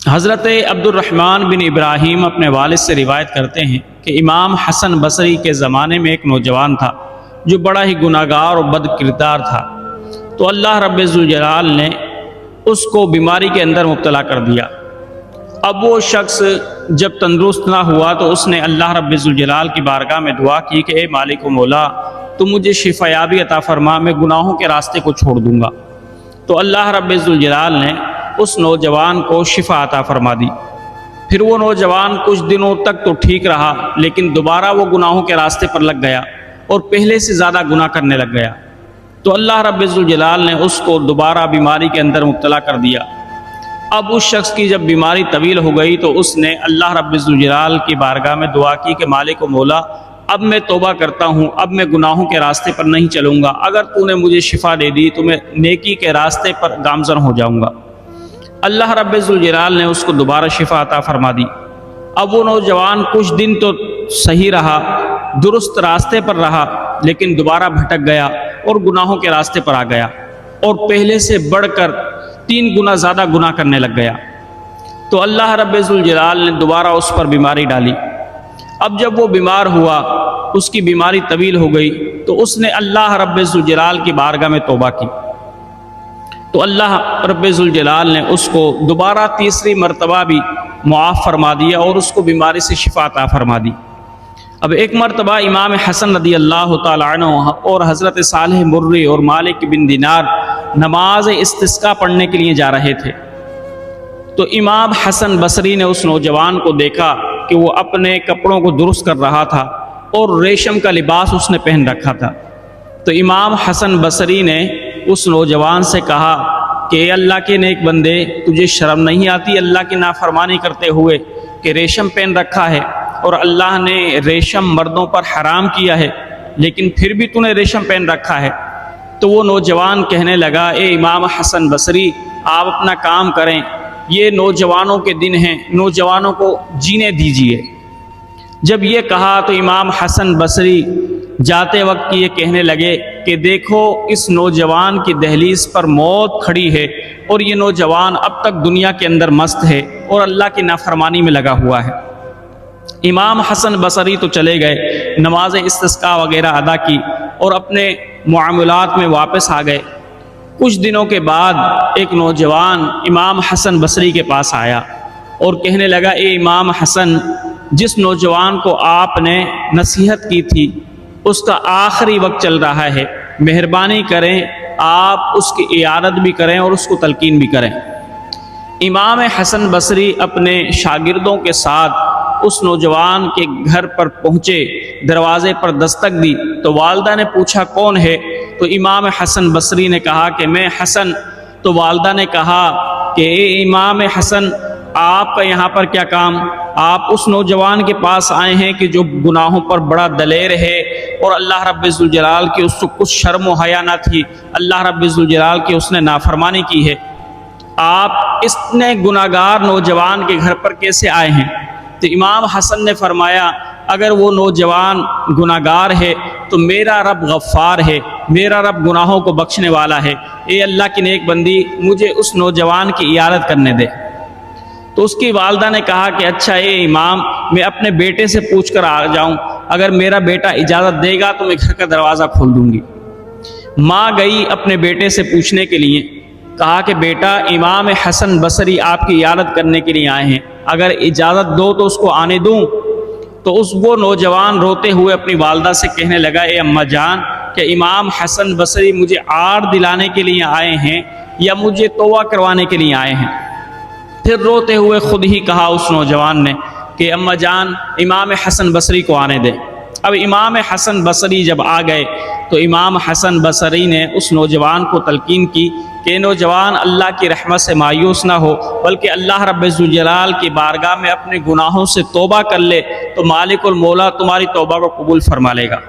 حضرت عبد الرحمن بن ابراہیم اپنے والد سے روایت کرتے ہیں کہ امام حسن بصری کے زمانے میں ایک نوجوان تھا جو بڑا ہی گناہگار اور بد کردار تھا، تو اللہ رب ذوالجلال نے اس کو بیماری کے اندر مبتلا کر دیا۔ اب وہ شخص جب تندرست نہ ہوا تو اس نے اللہ رب ذوالجلال کی بارگاہ میں دعا کی کہ اے مالک و مولا، تو مجھے شفا یابی عطا فرما، میں گناہوں کے راستے کو چھوڑ دوں گا۔ تو اللہ رب ذوالجلال نے اس نوجوان کو شفا عطا فرما دی۔ پھر وہ نوجوان کچھ دنوں تک تو ٹھیک رہا، لیکن دوبارہ وہ گناہوں کے راستے پر لگ گیا اور پہلے سے زیادہ گناہ کرنے لگ گیا۔ تو اللہ رب ذوالجلال نے اس کو دوبارہ بیماری کے اندر مبتلا کر دیا۔ اب اس شخص کی جب بیماری طویل ہو گئی تو اس نے اللہ رب ذوالجلال کی بارگاہ میں دعا کی کہ مالک و مولا، اب میں توبہ کرتا ہوں، اب میں گناہوں کے راستے پر نہیں چلوں گا، اگر تو نے مجھے شفا دے دی تو میں نیکی کے راستے پر گامزن ہو جاؤں گا۔ اللہ رب ذوالجلال نے اس کو دوبارہ شفا عطا فرما دی۔ اب وہ نوجوان کچھ دن تو صحیح رہا، درست راستے پر رہا، لیکن دوبارہ بھٹک گیا اور گناہوں کے راستے پر آ گیا اور پہلے سے بڑھ کر 3 گنا زیادہ گناہ کرنے لگ گیا۔ تو اللہ رب ذوالجلال نے دوبارہ اس پر بیماری ڈالی۔ اب جب وہ بیمار ہوا، اس کی بیماری طویل ہو گئی، تو اس نے اللہ رب ذوالجلال کی بارگاہ میں توبہ کی۔ تو اللہ رب ذوالجلال نے اس کو دوبارہ تیسری مرتبہ بھی معاف فرما دیا اور اس کو بیماری سے شفا عطا فرما دی۔ اب ایک مرتبہ امام حسن رضی اللہ تعالیٰ عنہ اور حضرت صالح مری اور مالک بن دینار نماز استسقاء پڑھنے کے لیے جا رہے تھے۔ تو امام حسن بصری نے اس نوجوان کو دیکھا کہ وہ اپنے کپڑوں کو درست کر رہا تھا اور ریشم کا لباس اس نے پہن رکھا تھا۔ تو امام حسن بصری نے اس نوجوان سے کہا کہ اے اللہ کے نیک بندے، تجھے شرم نہیں آتی اللہ کی نافرمانی کرتے ہوئے کہ ریشم پہن رکھا ہے اور اللہ نے ریشم مردوں پر حرام کیا ہے، لیکن پھر بھی تو نے ریشم پہن رکھا ہے؟ تو وہ نوجوان کہنے لگا اے امام حسن بصری، آپ اپنا کام کریں، یہ نوجوانوں کے دن ہیں، نوجوانوں کو جینے دیجیے۔ جب یہ کہا تو امام حسن بصری جاتے وقت یہ کہنے لگے کہ دیکھو اس نوجوان کی دہلیز پر موت کھڑی ہے اور یہ نوجوان اب تک دنیا کے اندر مست ہے اور اللہ کی نافرمانی میں لگا ہوا ہے۔ امام حسن بصری تو چلے گئے، نماز استسقاء وغیرہ ادا کی اور اپنے معاملات میں واپس آ گئے۔ کچھ دنوں کے بعد ایک نوجوان امام حسن بصری کے پاس آیا اور کہنے لگا اے امام حسن، جس نوجوان کو آپ نے نصیحت کی تھی اس کا آخری وقت چل رہا ہے، مہربانی کریں آپ اس کی عیادت بھی کریں اور اس کو تلقین بھی کریں۔ امام حسن بصری اپنے شاگردوں کے ساتھ اس نوجوان کے گھر پر پہنچے، دروازے پر دستک دی تو والدہ نے پوچھا کون ہے؟ تو امام حسن بصری نے کہا کہ میں حسن۔ تو والدہ نے کہا کہ اے امام حسن، آپ کا یہاں پر کیا کام؟ آپ اس نوجوان کے پاس آئے ہیں کہ جو گناہوں پر بڑا دلیر ہے اور اللہ رب ذوالجلال کی اس کو کچھ شرم و حیا نہ تھی، اللہ رب ذوالجلال کی اس نے نافرمانی کی ہے، آپ اتنے گناہگار نوجوان کے گھر پر کیسے آئے ہیں؟ تو امام حسن نے فرمایا اگر وہ نوجوان گناہگار ہے تو میرا رب غفار ہے، میرا رب گناہوں کو بخشنے والا ہے، اے اللہ کی نیک بندی مجھے اس نوجوان کی عیادت کرنے دے۔ تو اس کی والدہ نے کہا کہ اچھا اے امام، میں اپنے بیٹے سے پوچھ کر آ جاؤں، اگر میرا بیٹا اجازت دے گا تو میں گھر کا دروازہ کھول دوں گی۔ ماں گئی اپنے بیٹے سے پوچھنے کے لیے، کہا کہ بیٹا امام حسن بصری آپ کی عیادت کرنے کے لیے آئے ہیں، اگر اجازت دو تو اس کو آنے دوں؟ تو وہ نوجوان روتے ہوئے اپنی والدہ سے کہنے لگا اے اماں جان، کہ امام حسن بصری مجھے آڑ دلانے کے لیے آئے ہیں یا مجھے توبہ کروانے کے لیے آئے ہیں؟ پھر روتے ہوئے خود ہی کہا اس نوجوان نے کہ اماں جان امام حسن بصری کو آنے دے۔ اب امام حسن بصری جب آ گئے تو امام حسن بصری نے اس نوجوان کو تلقین کی کہ نوجوان اللہ کی رحمت سے مایوس نہ ہو، بلکہ اللہ رب ذوالجلال کی بارگاہ میں اپنے گناہوں سے توبہ کر لے تو مالک المولا تمہاری توبہ کو قبول فرما لے گا۔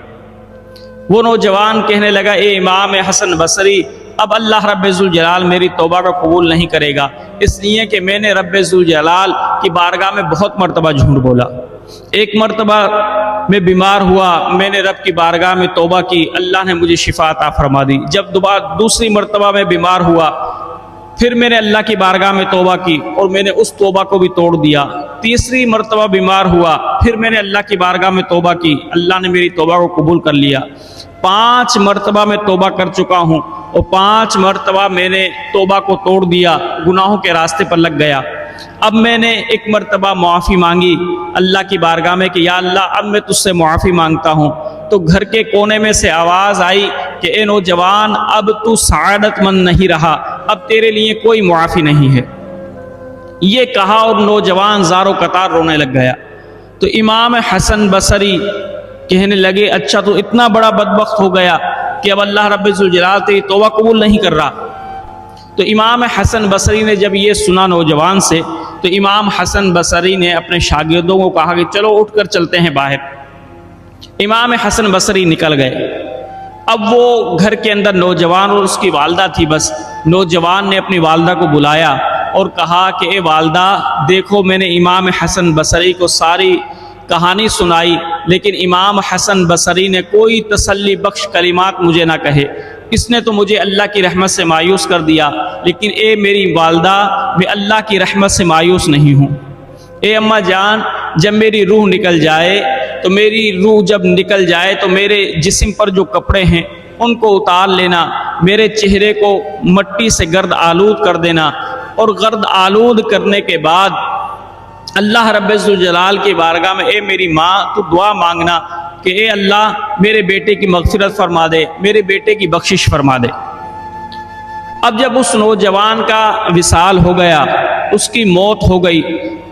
وہ نوجوان کہنے لگا اے امام حسن بصری، اب اللہ رب ذوالجلال میری توبہ کو قبول نہیں کرے گا، اس لیے کہ میں نے رب ذوالجلال کی بارگاہ میں بہت مرتبہ جھوٹ بولا۔ ایک مرتبہ میں بیمار ہوا، میں نے رب کی بارگاہ میں توبہ کی، اللہ نے مجھے شفا عطا فرما دی۔ جب دوسری مرتبہ میں بیمار ہوا پھر میں نے اللہ کی بارگاہ میں توبہ کی اور میں نے اس توبہ کو بھی توڑ دیا۔ تیسری مرتبہ بیمار ہوا، پھر میں نے اللہ کی بارگاہ میں توبہ کی، اللہ نے میری توبہ کو قبول کر لیا۔ 5 مرتبہ میں توبہ کر چکا ہوں اور 5 مرتبہ میں نے توبہ کو توڑ دیا، گناہوں کے راستے پر لگ گیا۔ اب میں نے ایک مرتبہ معافی مانگی اللہ کی بارگاہ میں کہ یا اللہ اب میں تجھ سے معافی مانگتا ہوں، تو گھر کے کونے میں سے آواز آئی کہ اے نوجوان اب تو سعادت مند نہیں رہا، اب تیرے لیے کوئی معافی نہیں ہے۔ یہ کہا اور نوجوان زاروں قطار رونے لگ گیا۔ تو امام حسن بصری کہنے لگے اچھا تو اتنا بڑا بدبخت ہو گیا کہ اب اللہ رب ذوالجلال تیری توبہ قبول نہیں کر رہا۔ تو امام حسن بصری نے جب یہ سنا نوجوان سے، تو امام حسن بصری نے اپنے شاگردوں کو کہا کہ چلو اٹھ کر چلتے ہیں باہر۔ امام حسن بصری نکل گئے۔ اب وہ گھر کے اندر نوجوان اور اس کی والدہ تھی، بس نوجوان نے اپنی والدہ کو بلایا اور کہا کہ اے والدہ دیکھو میں نے امام حسن بصری کو ساری کہانی سنائی، لیکن امام حسن بصری نے کوئی تسلی بخش کلمات مجھے نہ کہے، اس نے تو مجھے اللہ کی رحمت سے مایوس کر دیا، لیکن اے میری والدہ میں اللہ کی رحمت سے مایوس نہیں ہوں۔ اے اماں جان جب میری روح نکل جائے تو میرے جسم پر جو کپڑے ہیں ان کو اتار لینا، میرے چہرے کو مٹی سے گرد آلود کر دینا، اور گرد آلود کرنے کے بعد اللہ رب ذوالجلال کی بارگاہ میں اے میری ماں تو دعا مانگنا کہ اے اللہ میرے بیٹے کی مغفرت فرما دے، میرے بیٹے کی بخشش فرما دے۔ اب جب اس نوجوان کا وصال ہو گیا، اس کی موت ہو گئی،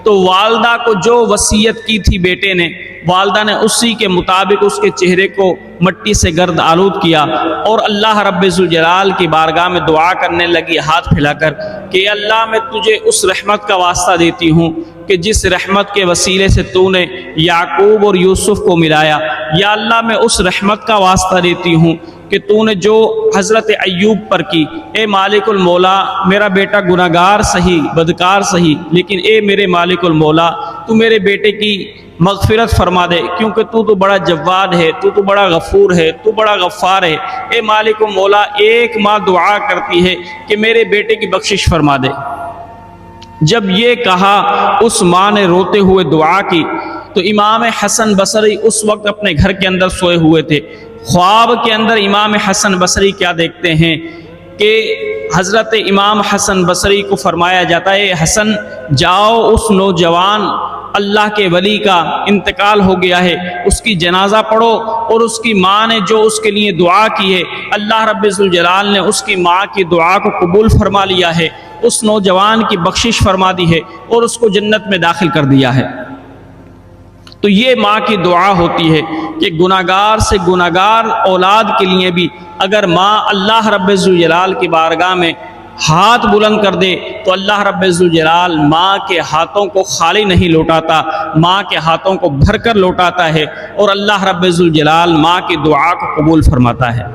تو والدہ کو جو وصیت کی تھی بیٹے نے، والدہ نے اسی کے مطابق اس کے چہرے کو مٹی سے گرد آلود کیا اور اللہ رب ذوالجلال کی بارگاہ میں دعا کرنے لگی ہاتھ پھیلا کر کہ اللہ میں تجھے اس رحمت کا واسطہ دیتی ہوں کہ جس رحمت کے وسیلے سے تو نے یعقوب اور یوسف کو ملایا، یا اللہ میں اس رحمت کا واسطہ دیتی ہوں کہ تو نے جو حضرت ایوب پر کی، اے مالک المولا میرا بیٹا گناہگار سہی بدکار سہی، لیکن اے میرے مالک المولا تو میرے بیٹے کی مغفرت فرما دے، کیونکہ تو بڑا جواد ہے، تو بڑا غفور ہے، تو بڑا غفار ہے۔ اے مالک المولا ایک ماں دعا کرتی ہے کہ میرے بیٹے کی بخشش فرما دے۔ جب یہ کہا اس ماں نے روتے ہوئے دعا کی، تو امام حسن بصری اس وقت اپنے گھر کے اندر سوئے ہوئے تھے۔ خواب کے اندر امام حسن بصری کیا دیکھتے ہیں کہ حضرت امام حسن بصری کو فرمایا جاتا ہے حسن جاؤ اس نوجوان اللہ کے ولی کا انتقال ہو گیا ہے، اس کی جنازہ پڑھو، اور اس کی ماں نے جو اس کے لیے دعا کی ہے اللہ رب ذوالجلال نے اس کی ماں کی دعا کو قبول فرما لیا ہے، اس نوجوان کی بخشش فرما دی ہے اور اس کو جنت میں داخل کر دیا ہے۔ تو یہ ماں کی دعا ہوتی ہے کہ گناہگار سے گناہگار اولاد کے لیے بھی اگر ماں اللہ رب ذوالجلال کی بارگاہ میں ہاتھ بلند کر دے تو اللہ رب ذوالجلال ماں کے ہاتھوں کو خالی نہیں لوٹاتا، ماں کے ہاتھوں کو بھر کر لوٹاتا ہے، اور اللہ رب ذوالجلال ماں کی دعا کو قبول فرماتا ہے۔